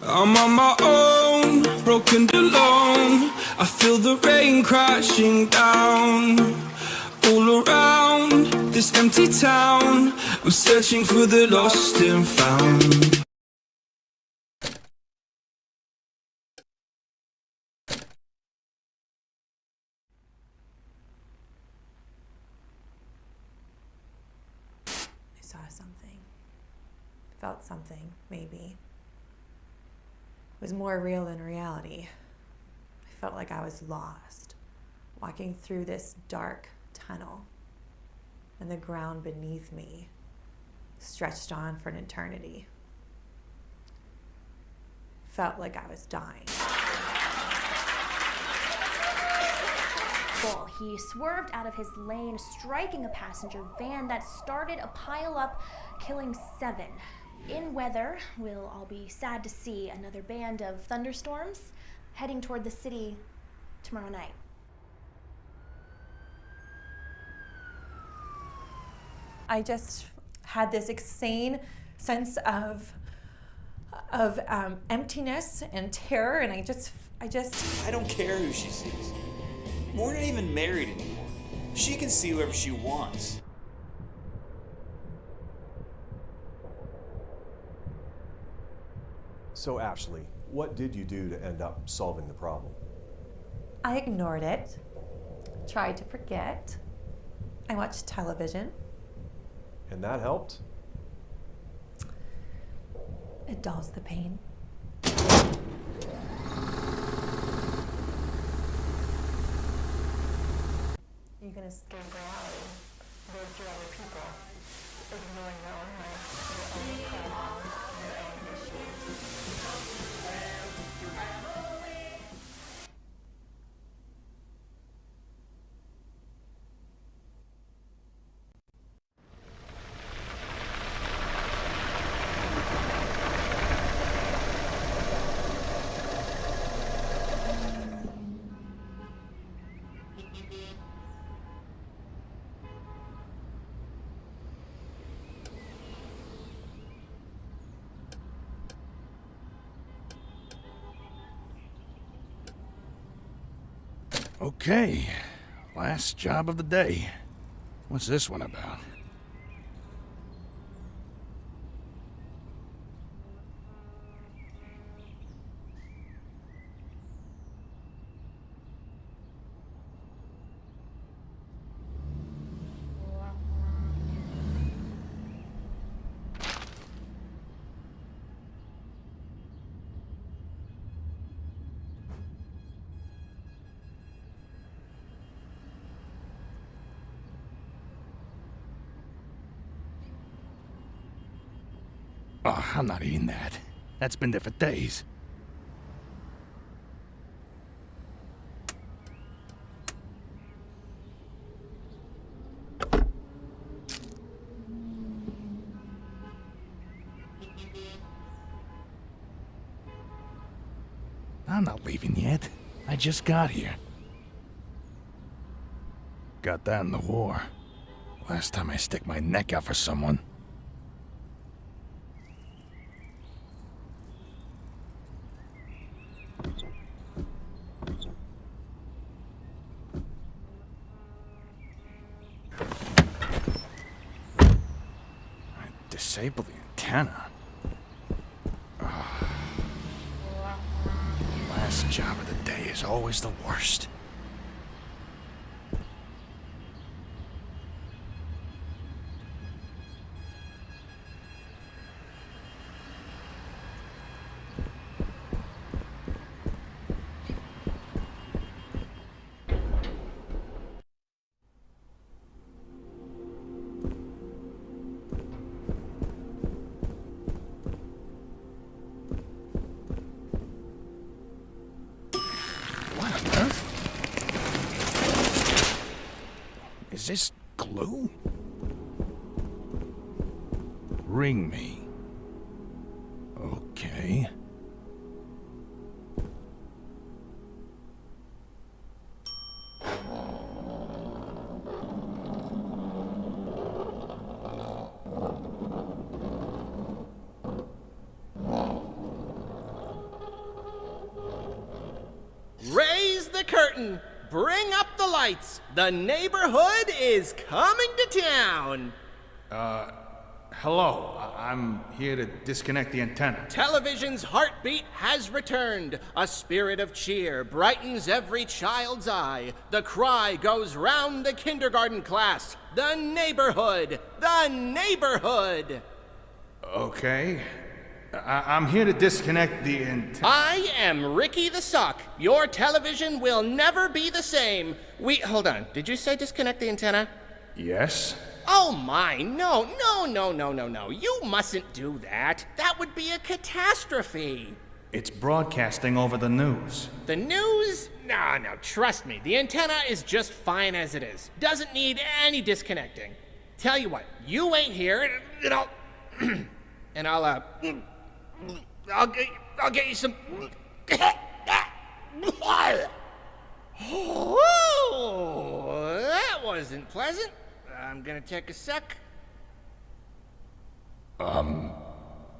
I'm on my own, broken and alone. I feel the rain crashing down all around this empty town. I'm searching for the lost and found. I saw something, felt something, maybe. It was more real than reality. I felt like I was lost, walking through this dark tunnel, and the ground beneath me stretched on for an eternity. Felt like I was dying. He swerved out of his lane, striking a passenger van that started a pile-up, killing 7. In weather, we'll all be sad to see another band of thunderstorms heading toward the city tomorrow night. I just had this insane sense of emptiness and terror, and I just. I don't care who she sees. We're not even married anymore. She can see whoever she wants. So Ashley, what did you do to end up solving the problem? I ignored it, tried to forget. I watched television. And that helped? It dulls the pain. You're gonna scare reality, live through other people, ignoring your own life, your own problems, your own Okay, last job of the day. What's this one about? Oh, I'm not eating that. That's been there for days. I'm not leaving yet. I just got here. Got that in the war. Last time I stick my neck out for someone. Disable the antenna. Last job of the day is always the worst. Is this glue? Ring me. Okay. the curtain. Bring up the lights. The neighborhood is coming to town. Hello. I'm here to disconnect the antenna. Television's heartbeat has returned. A spirit of cheer brightens every child's eye. The cry goes round the kindergarten class. The neighborhood! The neighborhood! Okay. I'm here to disconnect the antenna. I am Ricky the Sock. Your television will never be the same. Hold on. Did you say disconnect the antenna? Yes? Oh my, no. You mustn't do that. That would be a catastrophe. It's broadcasting over the news. The news? No, trust me. The antenna is just fine as it is. Doesn't need any disconnecting. Tell you what, you wait here and I'll get you some. Oh, that wasn't pleasant. I'm gonna take a sec.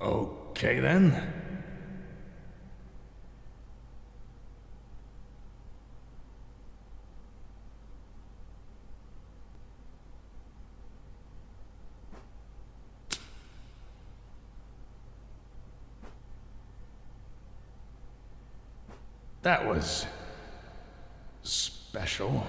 Okay then. That was special.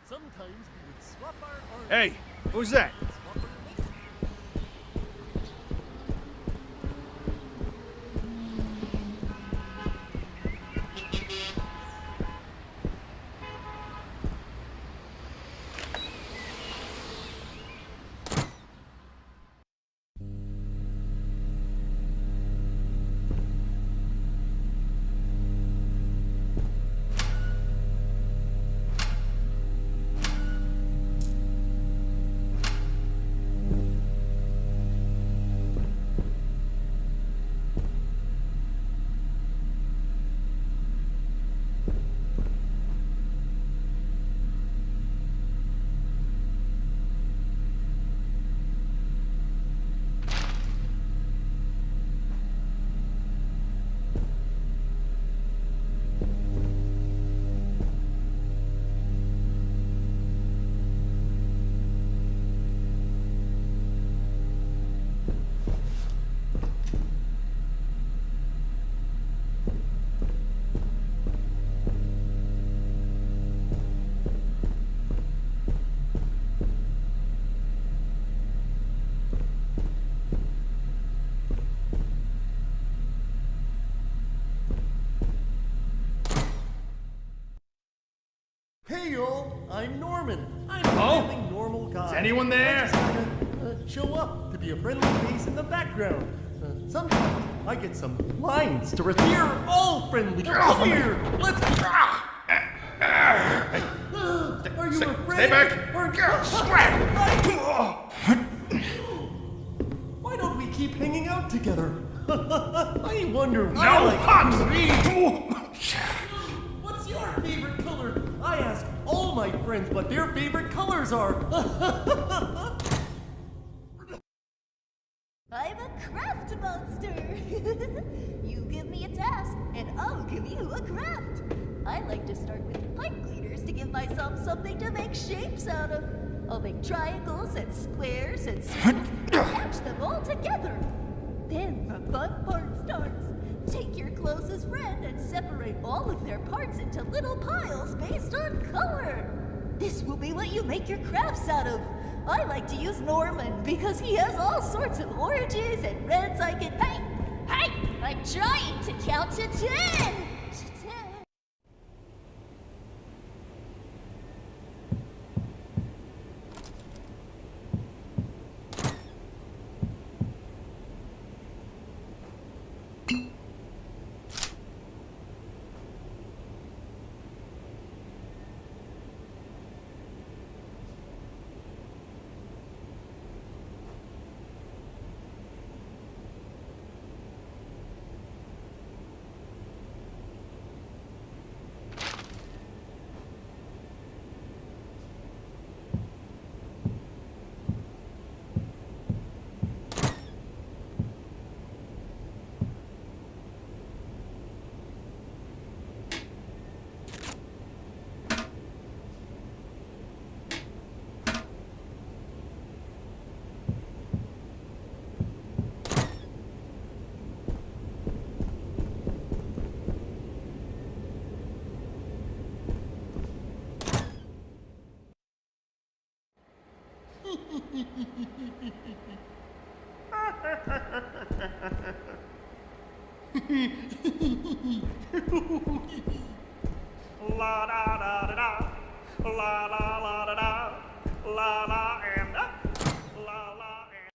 Sometimes we would swap our arms. Hey, who's that? Hey y'all, I'm Norman. I'm a really normal guy. Is anyone there? I just kinda, show up to be a friendly face in the background. Sometimes I get some lines to We're all friendly. Come here, let's. Are you afraid? Stay back. Why don't we keep hanging out together? I wonder why. No like hugs! What's your favorite color? I ask all my friends what their favorite colors are. I'm a craft monster. You give me a task, and I'll give you a craft. I like to start with pipe cleaners to give myself something to make shapes out of. I'll make triangles and squares and circles and attach them all together. Then the fun part starts. Take your closest friend and separate all of their parts into little piles based on color. This will be what you make your crafts out of. I like to use Norman because he has all sorts of oranges and reds I can paint. Hey, I'm trying to count to 10. La da da da da, la la la da da, la la and up, la la and.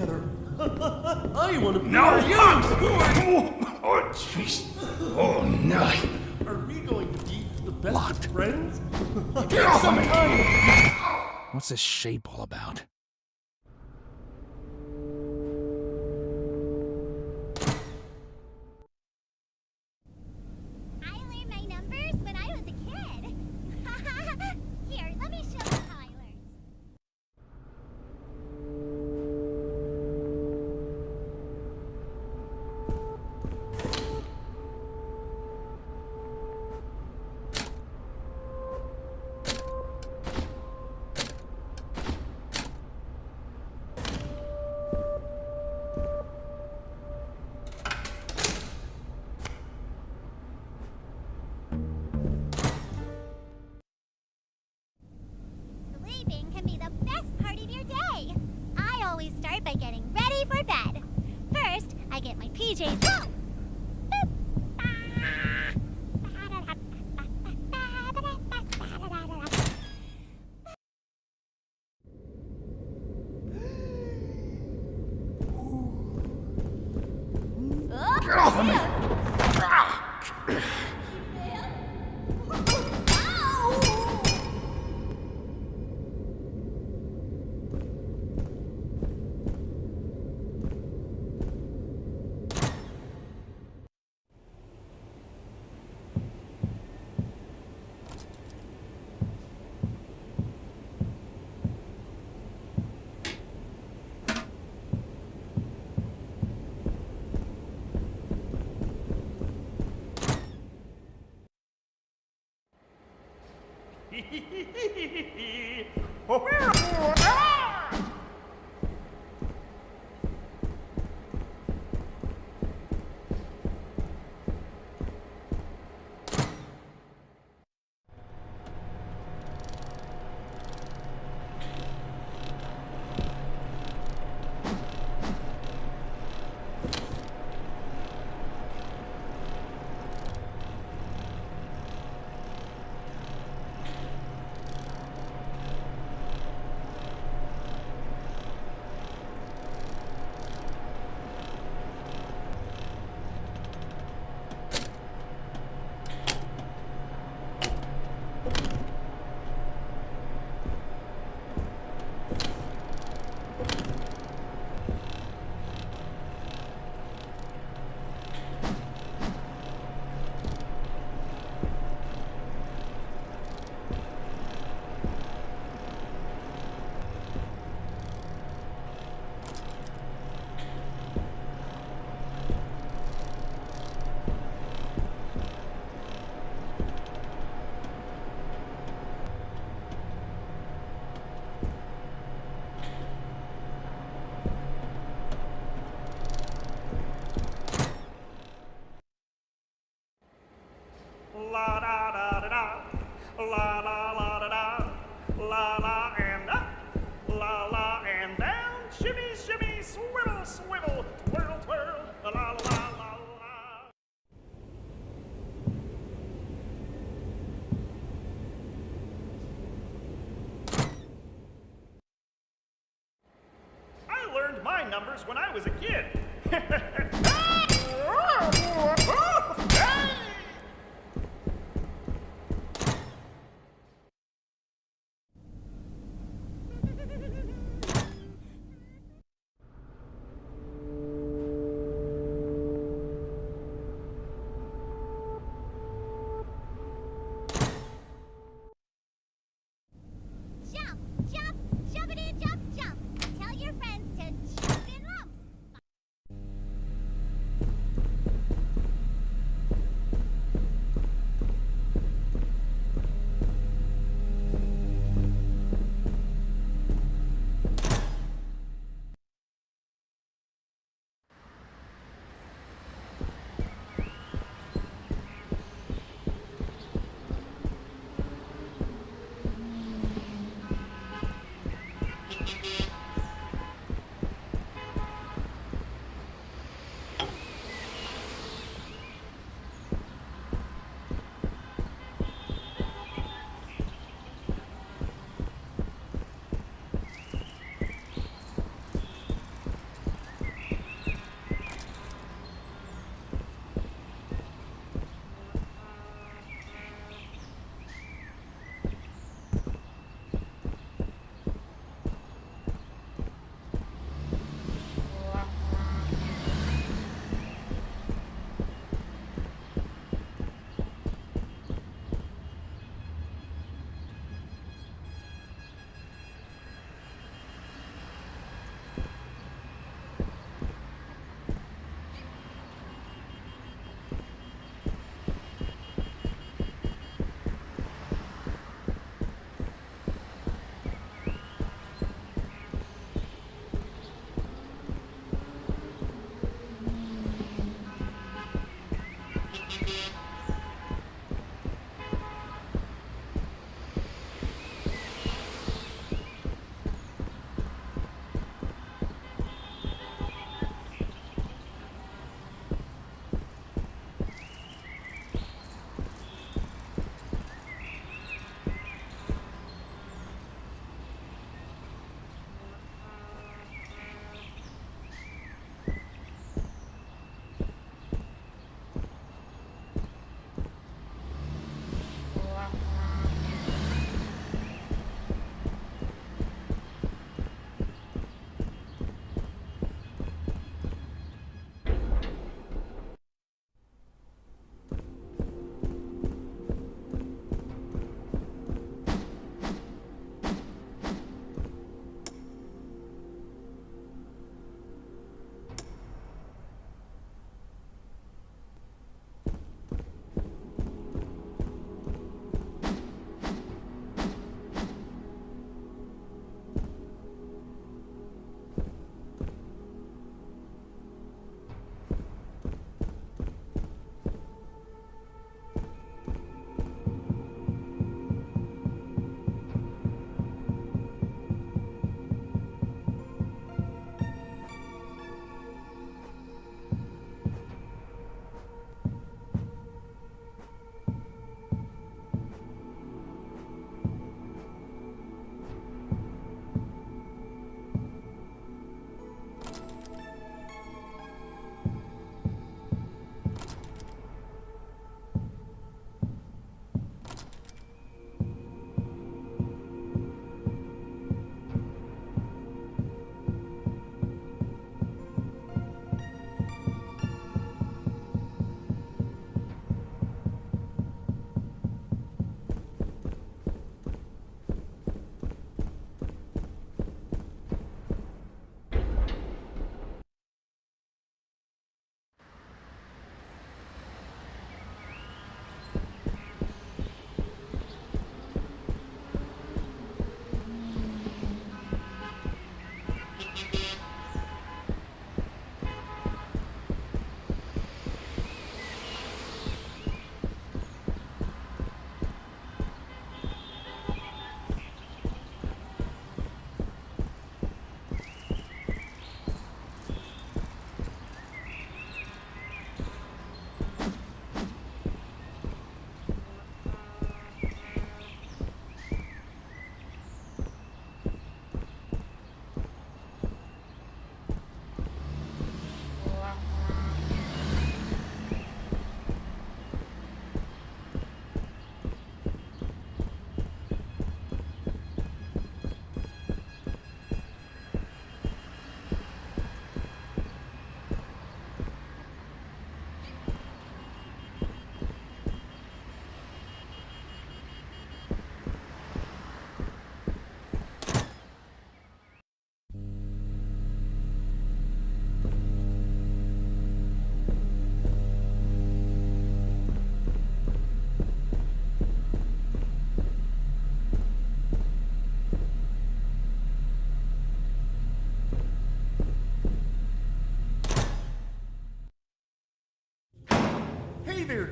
together. I want to be No! where you. Oh, jeez. Oh, no. Are we going to be the best Locked. of friends? Get off of me! Sometime. What's this shape all about? I learned my numbers when I was a kid. Here, let me show you how I learned. Sleeping can be the best part of your day. I always start by getting ready for bed. First, I get my PJs. Boop. Get off of me! La da da da da, la la la da da, la la and up, la la and down, shimmy shimmy, swivel swivel, twirl twirl, la la la la la. I learned my numbers when I was a kid. Jump, jump, jumpity jump, jump. Tell your friends to jump in lumps.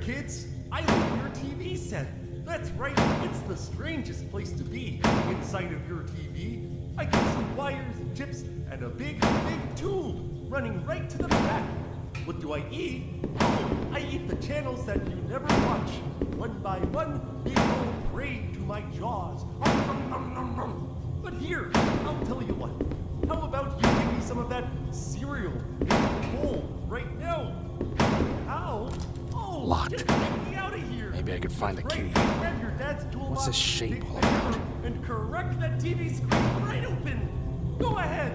kids! I live in your TV set. That's right, it's the strangest place to be, inside of your TV. I can see wires and chips and a big tube running right to the back. What do I eat? Oh, I eat the channels that you never watch. One by one, they all prey to my jaws. But here, I'll tell you what. How about you give me some of that cereal in the bowl right now? How? Oh, Locked. just get me out of here. Maybe I could find the key. Right, grab your dad's toolbox, What's this shape take all the about? hammer, and correct that TV screen right open. Go ahead.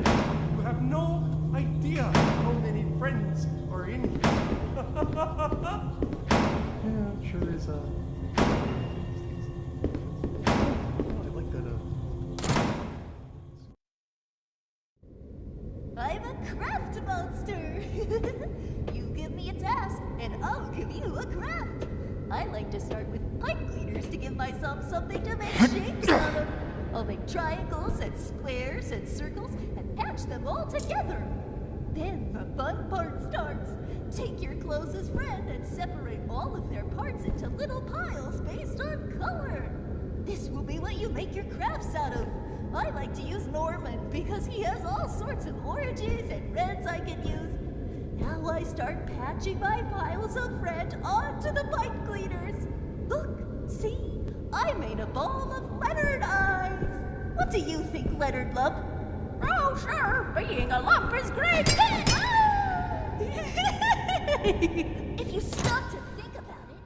You have no idea how many friends are in here. Yeah, it sure is, I like that, I'm a craft monster. You give me a task, and I'll give you a craft. I like to start with pipe cleaners to give myself something to make shapes out of. I'll make triangles and squares and circles and patch them all together. Then the fun part starts. Take your closest friend and separate all of their parts into little piles based on color. This will be what you make your crafts out of. I like to use Norman because he has all sorts of oranges and reds I can use. Now I start patching my piles of red onto the pipe cleaners. Look, see? I made a ball of Leonard eyes. What do you think, Leonard Lump? Oh, sure, being a lump is great. If you stop to think about it.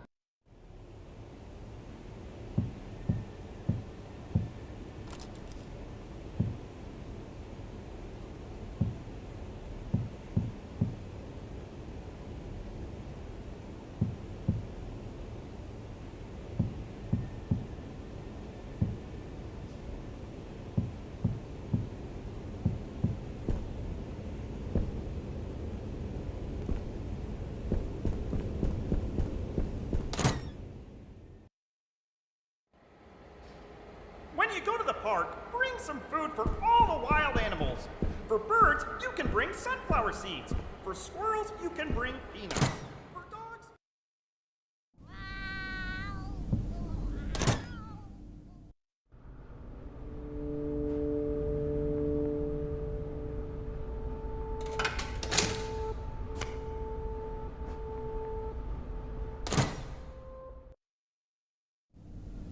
When you go to the park, bring some food for all the wild animals. For birds, you can bring sunflower seeds. For squirrels, you can bring peanuts. For dogs...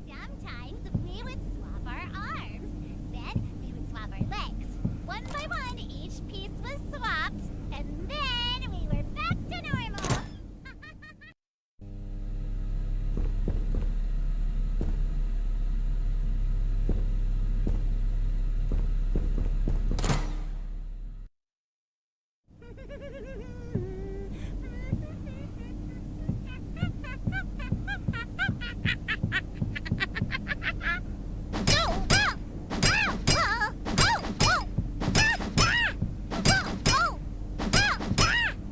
Sometimes we would swap our arms. Then we would swap our legs. One by one, each piece was swapped, and then we were back to normal.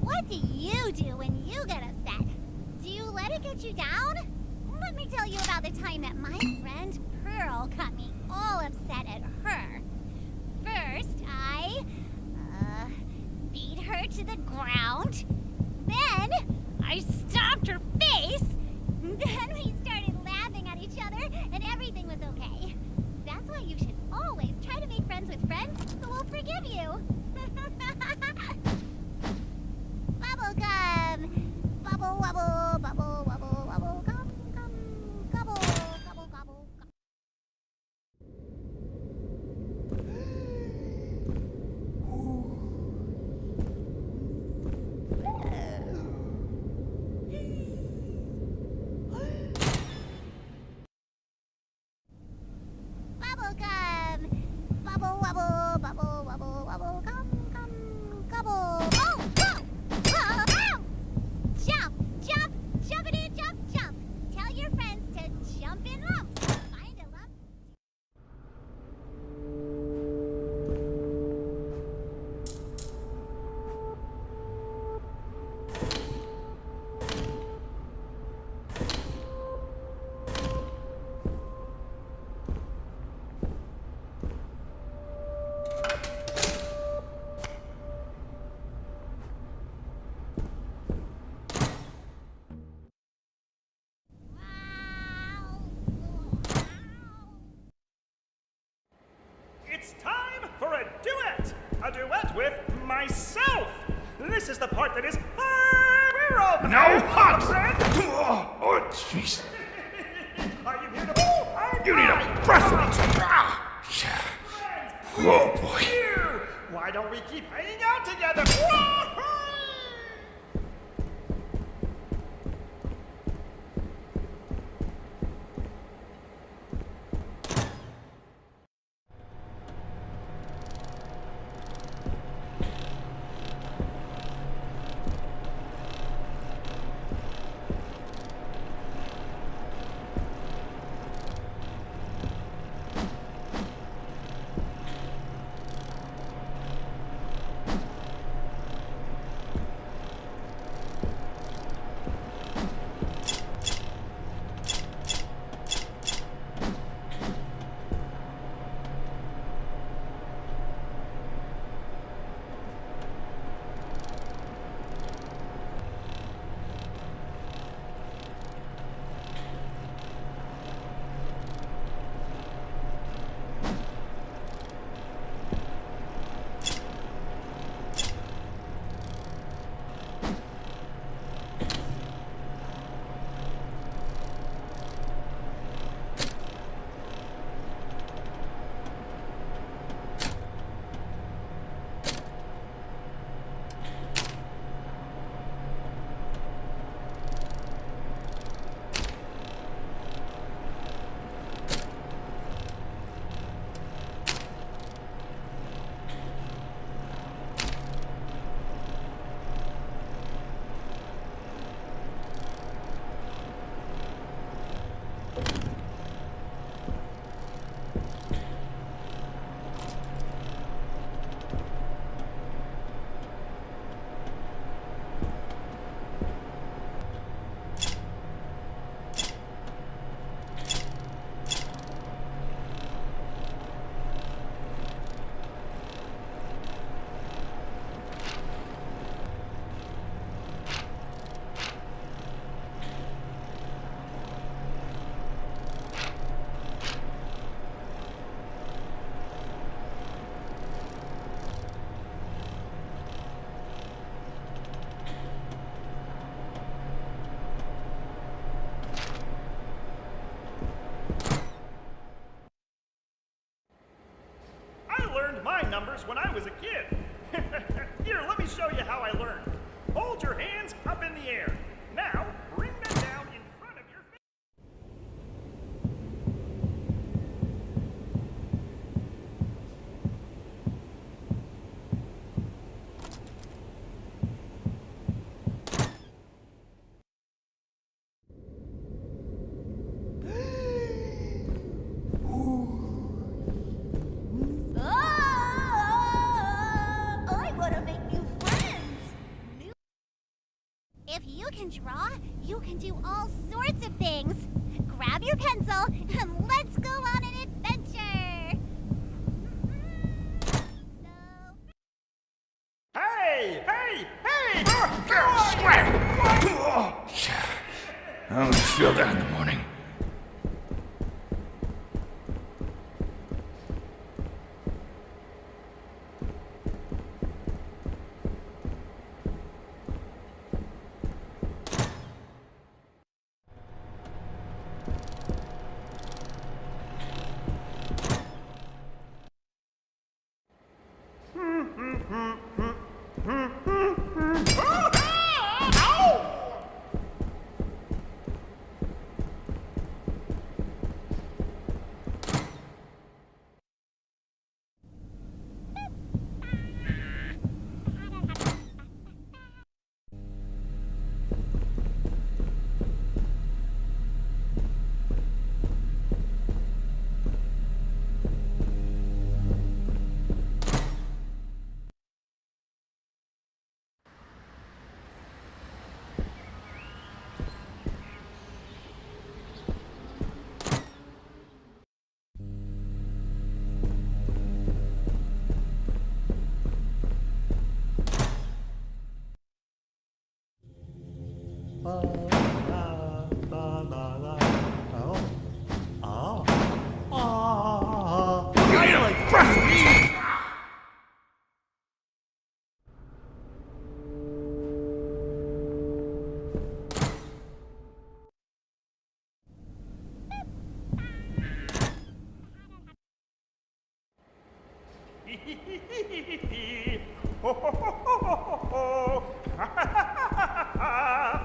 What do you do when you get upset? Do you let it get you down? Let me tell you about the time that my friend Pearl got me all upset at her. First, I beat her to the ground. Then, I stomped her face. Then we started laughing at each other, and everything was okay. That's why you should always try to make friends with friends who will forgive you. Bubblegum! Bubble wubble, bubble wubble, wubble gum, gum, gobble, gobble, gobble, gobble. Bubblegum! Bubble wubble, bubble wubble, wubble gum, gum, gobble. Oh! Oh! Oh! Ow! Jump! Jump! Jumpity jump, jump! Tell your friends to jump in lumps. Find a lump. a duet with myself. This is the part that is we're all No hugs! Oh, jeez. Are you here to You need a breath mints. Oh, boy. Here. Why don't we keep hanging out together? My numbers when I was a kid. Here, let me show you how I learned. Hold your hands up in the air. Now, bring them down in front of your face. If you can draw, you can do all sorts of things. Grab your pencil and let's go on an adventure. Hey! Hey! Hey! I'll feel that in the morning. Ho, ho, ho, ho, ho, ho.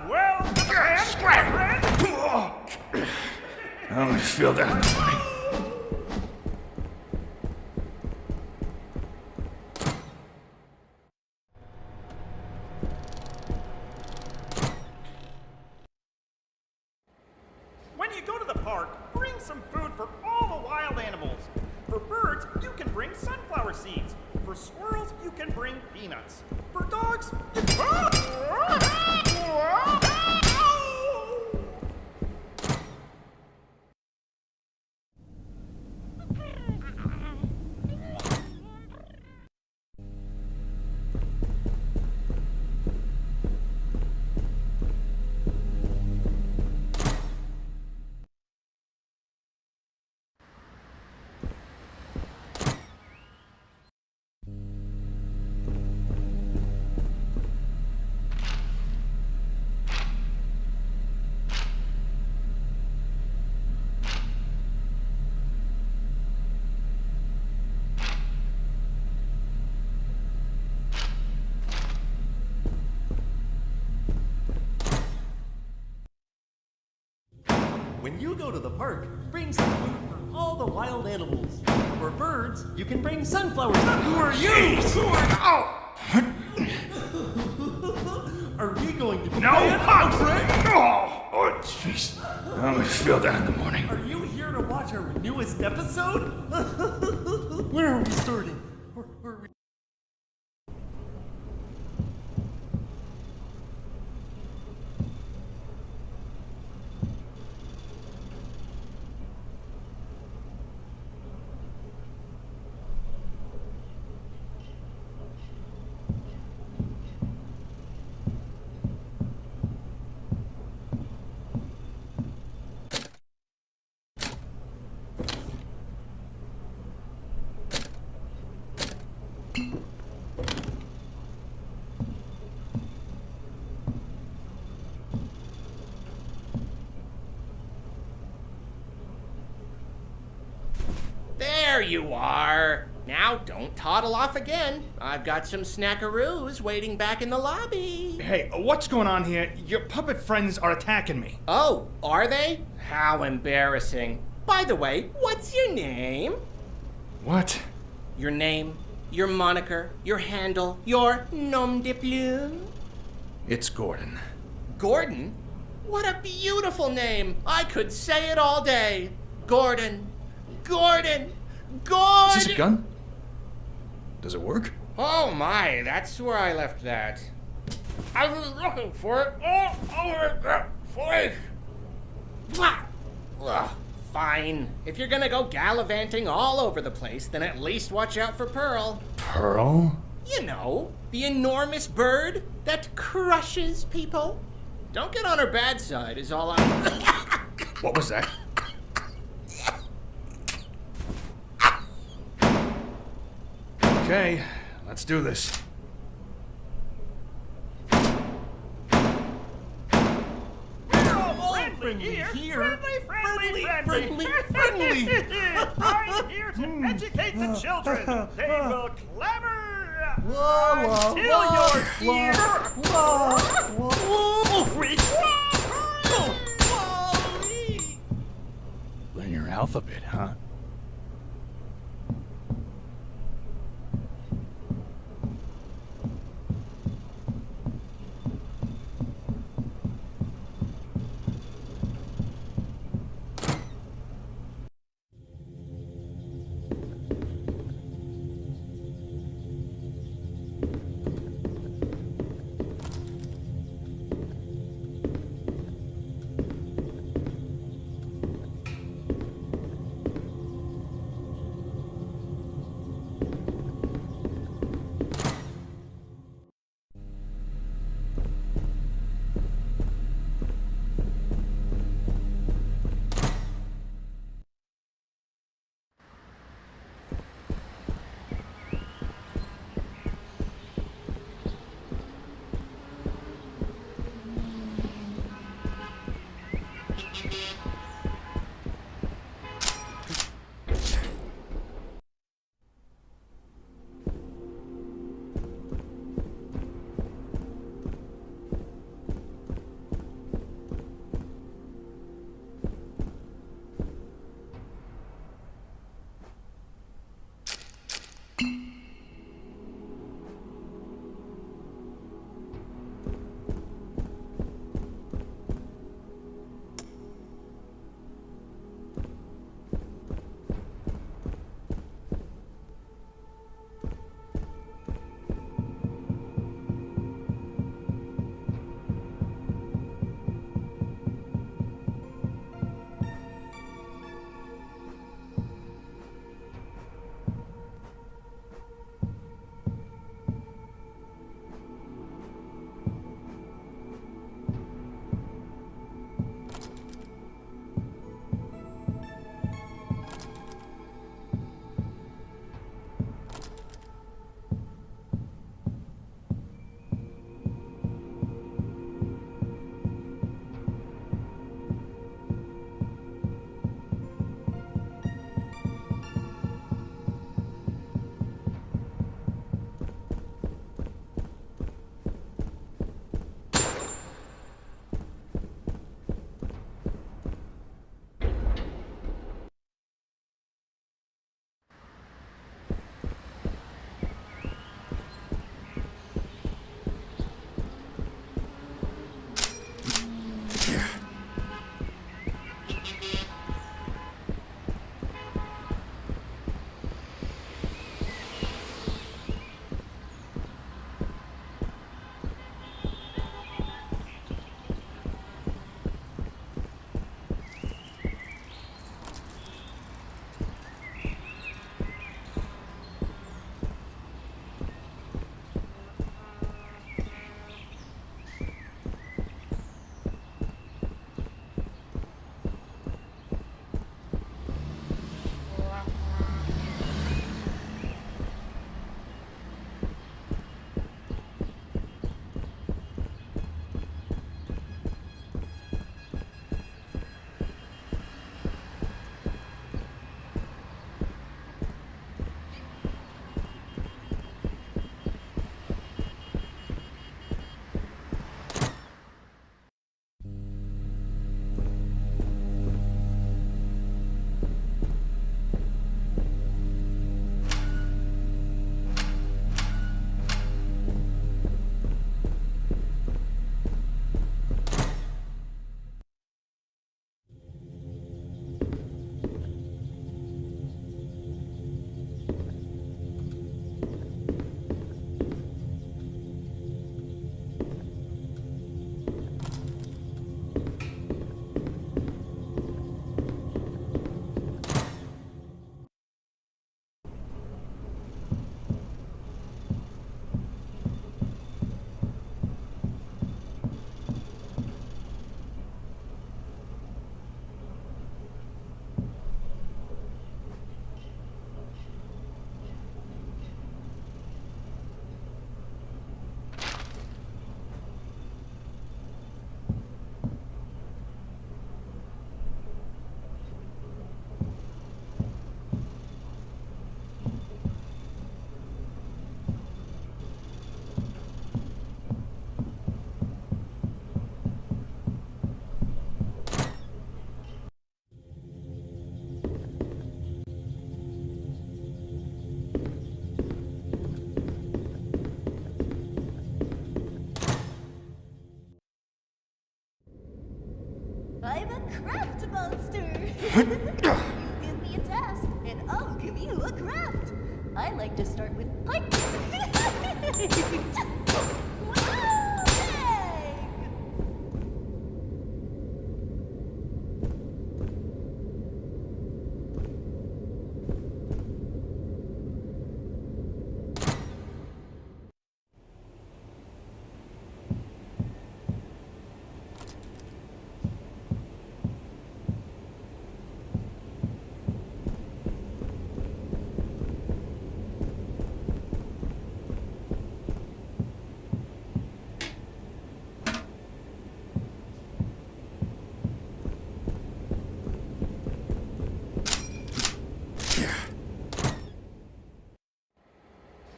Well, friend. I always feel that in the morning. When you go to the park, bring some food for all the wild animals. For birds, you can bring sunflower seeds. For squirrels, you can bring peanuts. For dogs, you When you go to the park, bring some food for all the wild animals. For birds, you can bring sunflowers. Who are you? Who are Are we going to be Oh, jeez. I always feel that in the morning. Are you here to watch our newest episode? Where are we starting? Where are we? There you are. Now don't toddle off again. I've got some snackaroos waiting back in the lobby. Hey, what's going on here? Your puppet friends are attacking me. Oh, are they? How embarrassing. By the way, what's your name? What? Your name, your moniker, your handle, your nom de plume? It's Gordon. Gordon? What a beautiful name. I could say it all day. Gordon. Gordon! Gordon! Is this a gun? Does it work? Oh my, that's where I left that. I was looking for it all over the place. Blah! Ugh, fine. If you're gonna go gallivanting all over the place, then at least watch out for Pearl. Pearl? You know, the enormous bird that crushes people. Don't get on her bad side is all I'm... What was that? Okay, let's do this. Friendly here. Friendly. I'm here to educate the children. They will clamor until your Learn your alphabet, huh? give me a task, and I'll give you a craft. I like to start with pipe.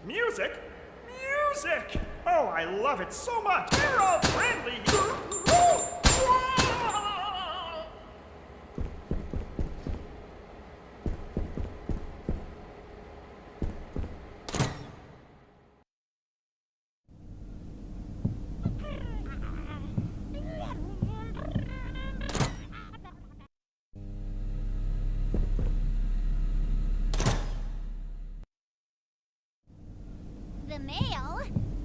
Music? Music! Oh, I love it so much. We're all friendly here.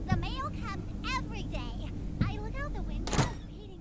The mail comes every day. I look out the window waiting for the moment.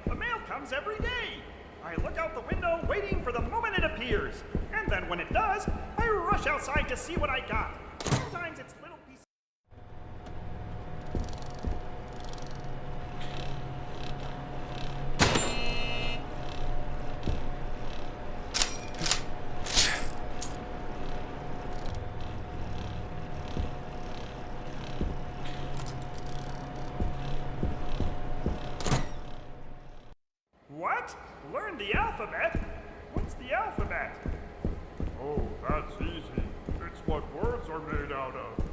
The mail comes every day. I look out the window waiting for the moment it appears. And then when it does, I rush outside to see what I got. Sometimes it's little pieces. What? Learn the alphabet? What's the alphabet? Oh, that's easy. It's what words are made out of.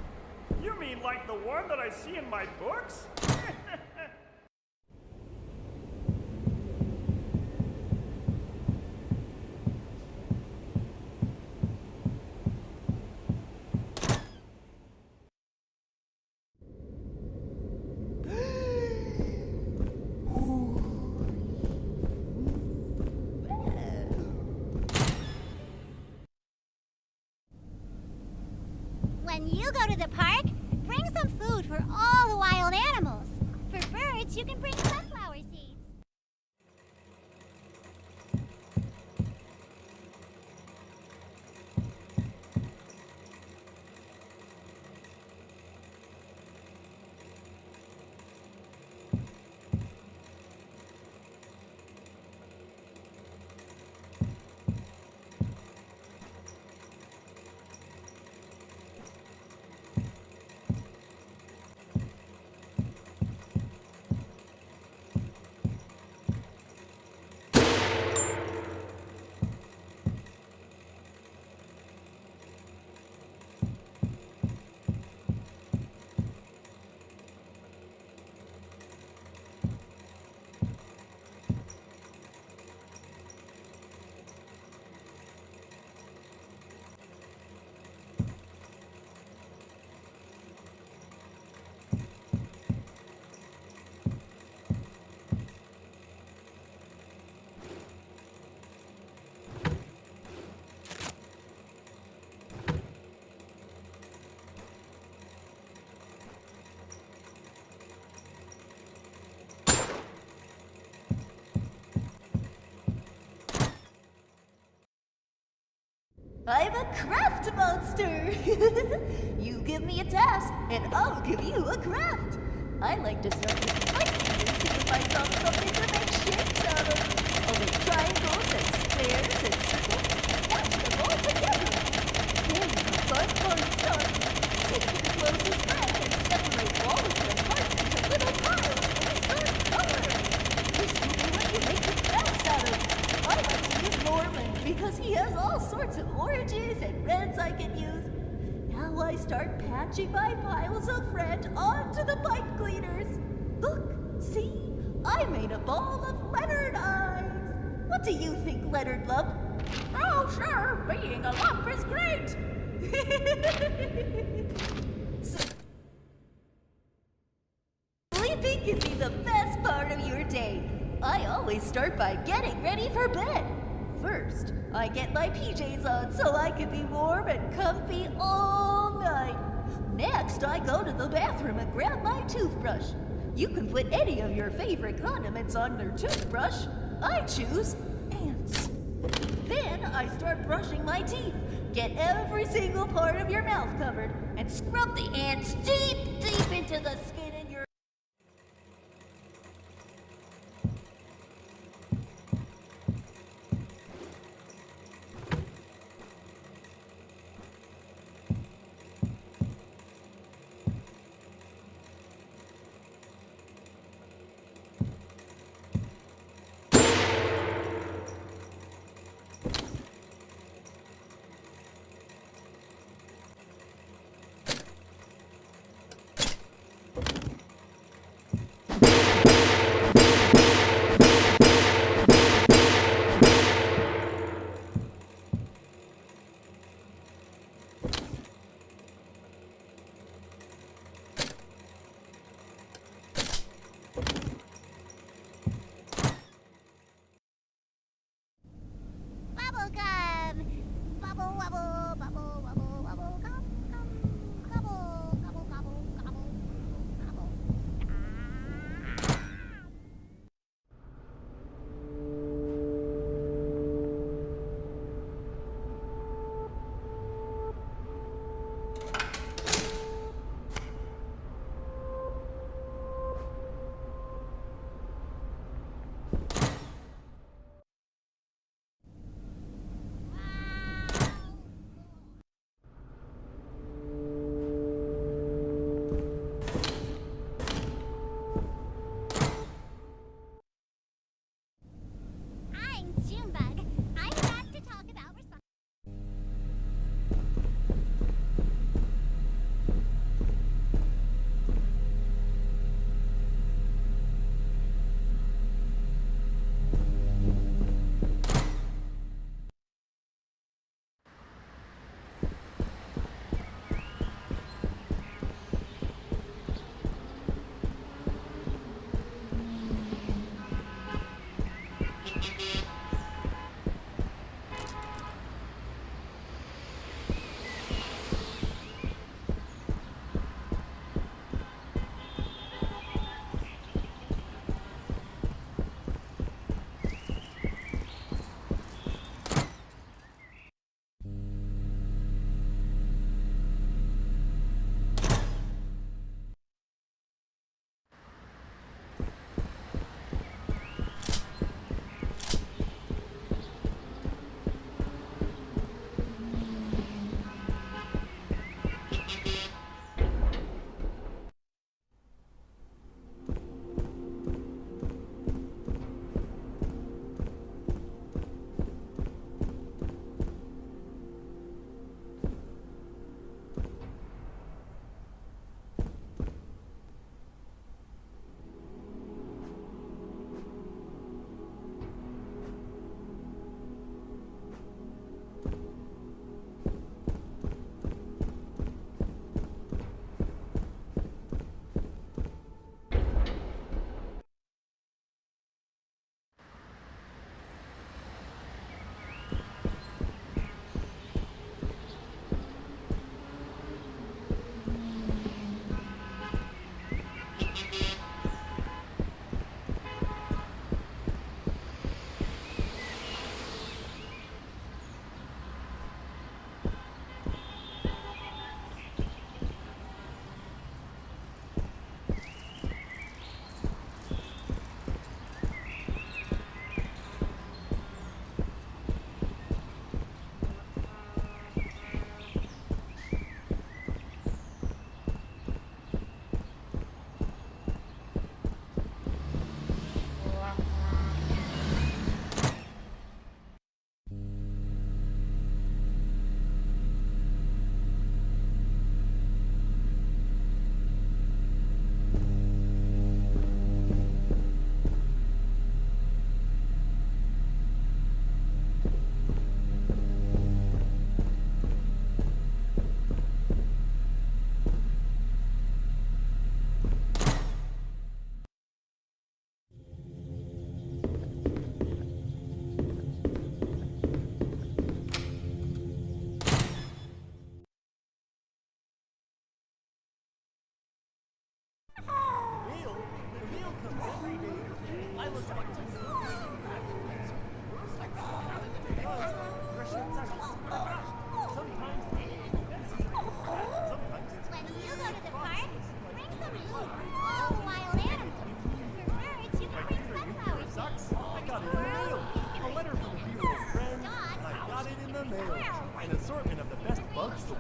You mean like the one that I see in my books? When you go to the park, bring some food for all the wild animals. For birds, you can bring sunflower seeds. I'm a craft monster! You give me a task, and I'll give you a craft! I like to start with pipe cleaners to give myself something to make shapes out of. I'll make triangles and squares and circles, match them all together. Then the fun part starts. Take the closest friend and separate all of their parts into little piles and start coloring. This will be what you make the crafts out of. I like to use Norman because he has all sorts of oranges and reds I can use. Now I start patching my piles of red onto the pipe cleaners. Look, see? I made a ball of Leonard eyes. What do you think, Leonard Lump? Oh, sure. Being a lump is great. Sleeping can be the best part of your day. I always start by getting ready for bed. First, I get my PJs on so I can be warm and comfy all night. Next, I go to the bathroom and grab my toothbrush. You can put any of your favorite condiments on your toothbrush. I choose ants. Then I start brushing my teeth. Get every single part of your mouth covered and scrub the ants deep, deep into the skin in your...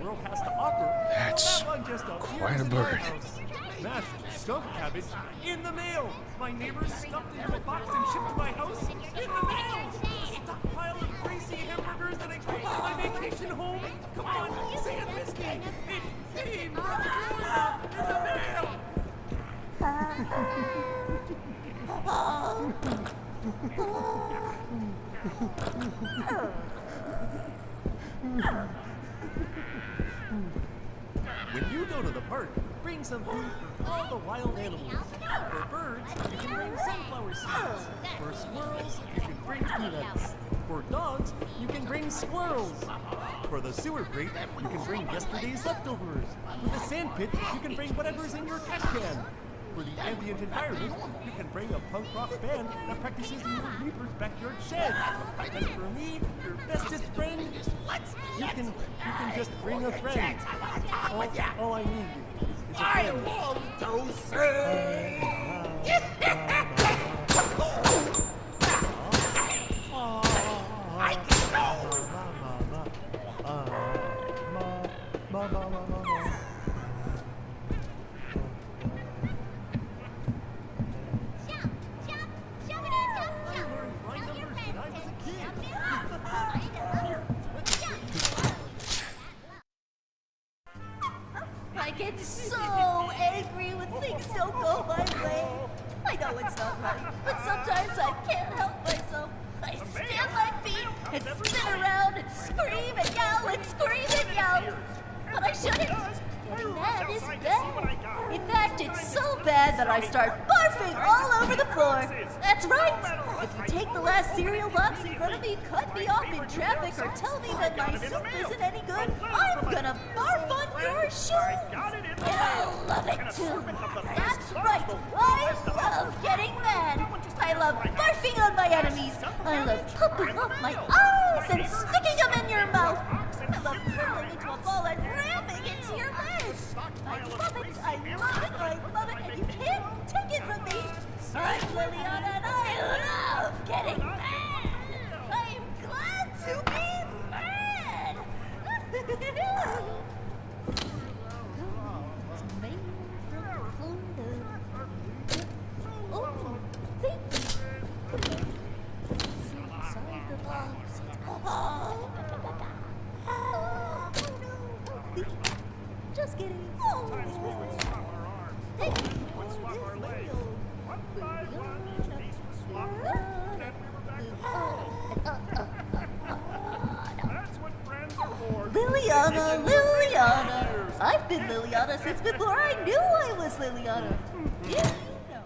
world has to offer. That's That one just appears quite a in my bird. house. Mashed skunk cabbage in the mail. My neighbors stuffed into a box and shipped to my house in the mail. A stockpile of greasy hamburgers that I bring to my vacation home. Come on, say it with me. It came from Florida in the mail. When you go to the park, bring some food for all the wild animals. For birds, you can bring sunflower seeds. For squirrels, you can bring peanuts. For dogs, you can bring squirrels. For the sewer grate, you can bring yesterday's leftovers. For the sand pit, you can bring whatever's in your trash can. For the ambient environment, you can bring a punk rock band that practices in your neighbor's backyard shed. And for me, your bestest friend, you can just bring a friend. All I need is a friend. I love to sing! I I get so angry when things don't go my way. I know it's not right, but sometimes I can't help myself. I stand my feet and spin around and scream and yell and scream and yell. But I shouldn't. Getting mad is bad. In fact, it's so bad that I start barfing all over the floor. That's right. If you take the last cereal box in front of me, cut me off in traffic, or tell me that my soup isn't any good, I'm gonna barf on your shoes. And I love it too. That's right. I love getting mad. I love barfing on my enemies. I love popping off my eyes and sticking them in your mouth. I love curling into a ball and ramming into your legs. I love it, I love it, I love it, and you can't take it from me. I'm Liliana and I love getting mad. I'm glad to be mad. It's made from Florida. Oh, thank you. Inside the box. Just kidding. Sometimes we would swap our arms. We would swap our legs. One by one, each piece was swapped, and then we were back to normal. That's what friends are for. Liliana, Liliana. I've been Liliana since before I knew I was Liliana. Yeah, you know.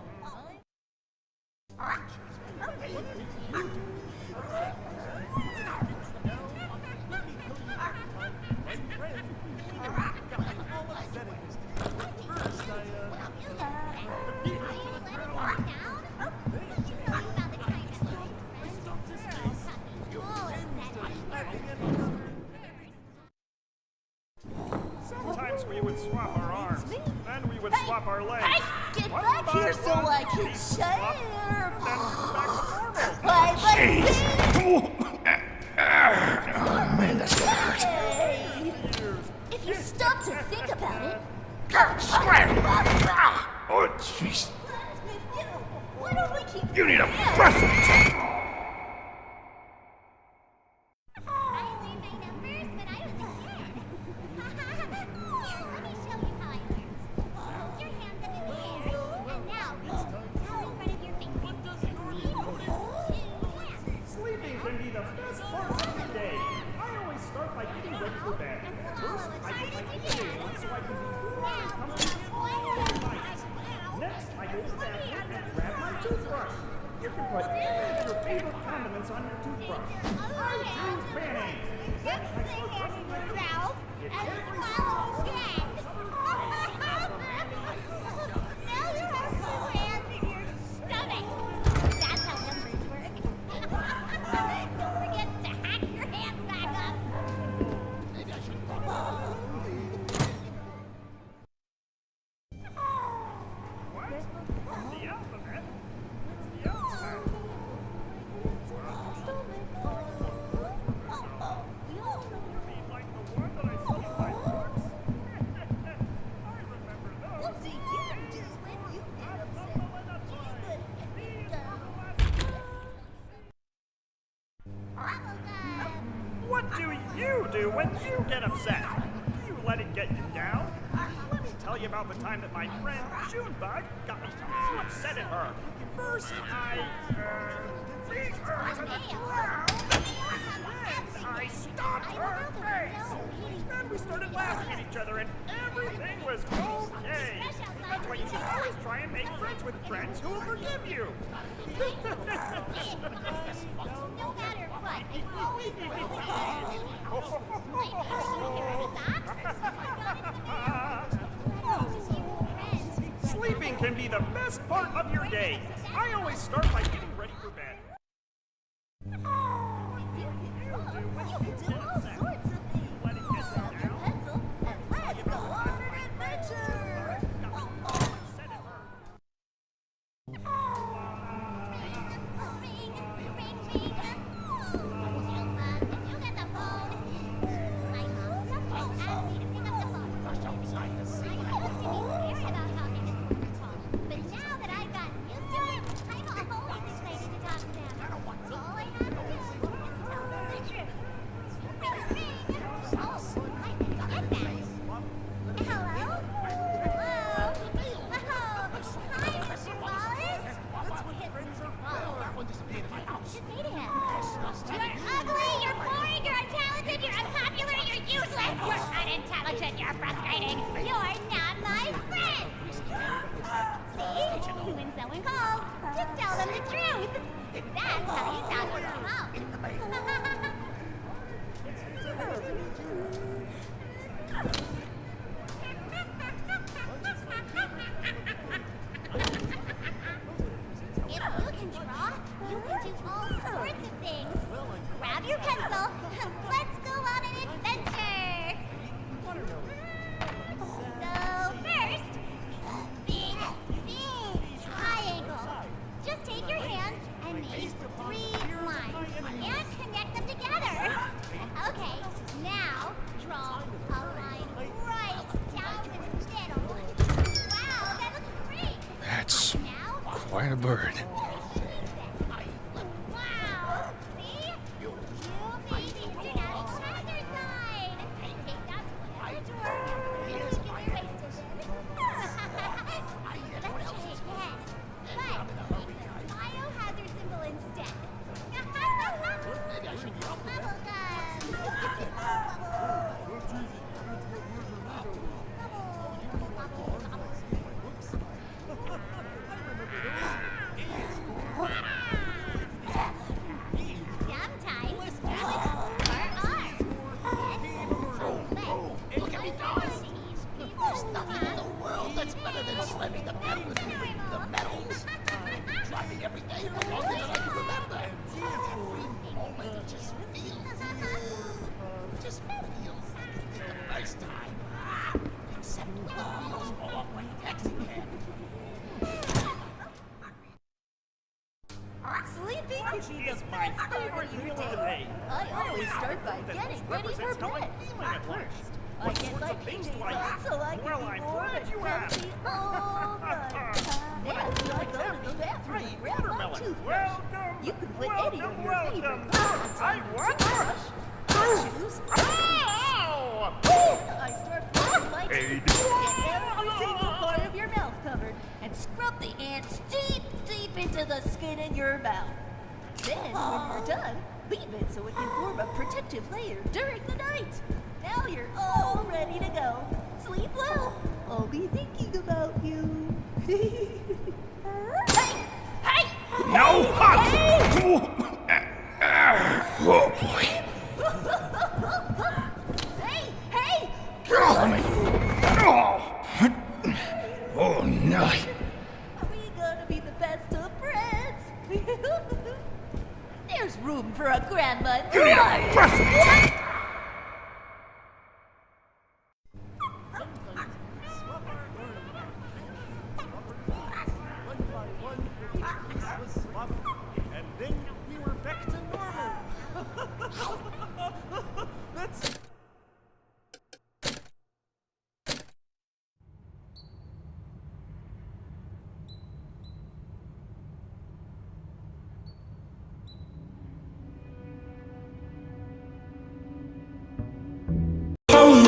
Sometimes we would swap our arms. Then we would swap our legs. Hey, get One back by here so one, I can each swap, share. then back to normal. I like Oh, man, that's gonna hurt. Hey, if you stop to think about it. Oh, jeez. Why don't we keep You need a breath mint. I learned my numbers when I was a kid. Here, let me show you how I learned. Hold your hands up in the air, and now reach out in front of your face. 1, 2, 1. Sleeping can be the best part of the day. I always start by getting ready for bed. First, I get my evening on so I can be warm and comfortable all night. Next, I go to the bathroom and grab my toothbrush. You can put any of your favorite condiments on your toothbrush. I choose mayonnaise. Then I start brushing my teeth. Get every single Now you have 2 hands in your stomach. That's how numbers work. Don't forget to hack your hands back up. Maybe I should. What? The alphabet? What's the alphabet? You mean like the one that I see in my do when you get upset? Do you let it get you down? Let me tell you about the time that my friend Junebug got me so upset at her. First, I beat her to the ground. Then I stomped her face. Then we started laughing at each other and everything was okay. That's why you should always try and make friends with friends who will forgive you. No matter what, I always Sleeping can be the best part of your day. I always start by getting ready for bed. You can do all sorts of things. Hold your pencil and let's go on an adventure. But now that I've gotten used to it, I'm always excited to talk to them. All I have to do is tell them the truth. Ring, ring. Oh, I didn't get that. Hello? Hello? Oh, hi, Mr. Wallace. Mr. Wallace. Just say to him. You're ugly, you're boring, you're untalented, you're unpopular, you're useless, you're unintelligent, you're frustrating. You're not my friend. See? When someone calls, just tell them the truth. That's how you talk to them out. If you can draw, you can do all sorts of things. Grab your pencil and let's go on an adventure. So first, big triangle. Just take your hand and make 3 lines and connect them together. Okay, now draw a line right down the middle. Wow, that looks great. That's Now, quite a bird. wow, see? You made the international hazard sign. Take that to another drawer. You can erase it then. Let's try again. But make the biohazard symbol instead. Sometimes look at me go. There's nothing in the world that's better than slamming the pedal with the medals. Driving every day for longer than I can remember. Every moment just feels like a nice time. Except when the wheels fall off my taxi cab. Sleeping can be the best part of your day. I always start by getting ready for bed. First, I get my PJs on so I can be warm and comfy all night. Then I go to the bathroom and grab my toothbrush. You can put any of your favorite products on your toothbrush. I choose I start brushing my teeth. Get every single part of your mouth covered and scrub the ants deep into the skin in your mouth. Then, when you're done, leave it so it can form a protective layer during the night. Now you're all ready to go. Sleep well. I'll be thinking about you. Hey! Hey! No! Hey! Oh boy. Hey! Hey! Oh, me. Oh no. We gonna be the best of friends. There's room for a grandma. You need a breath. And then we were back to normal. That's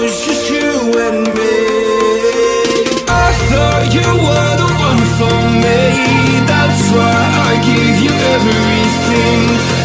was just you and me. I thought you were the one for me. That's why I gave you everything.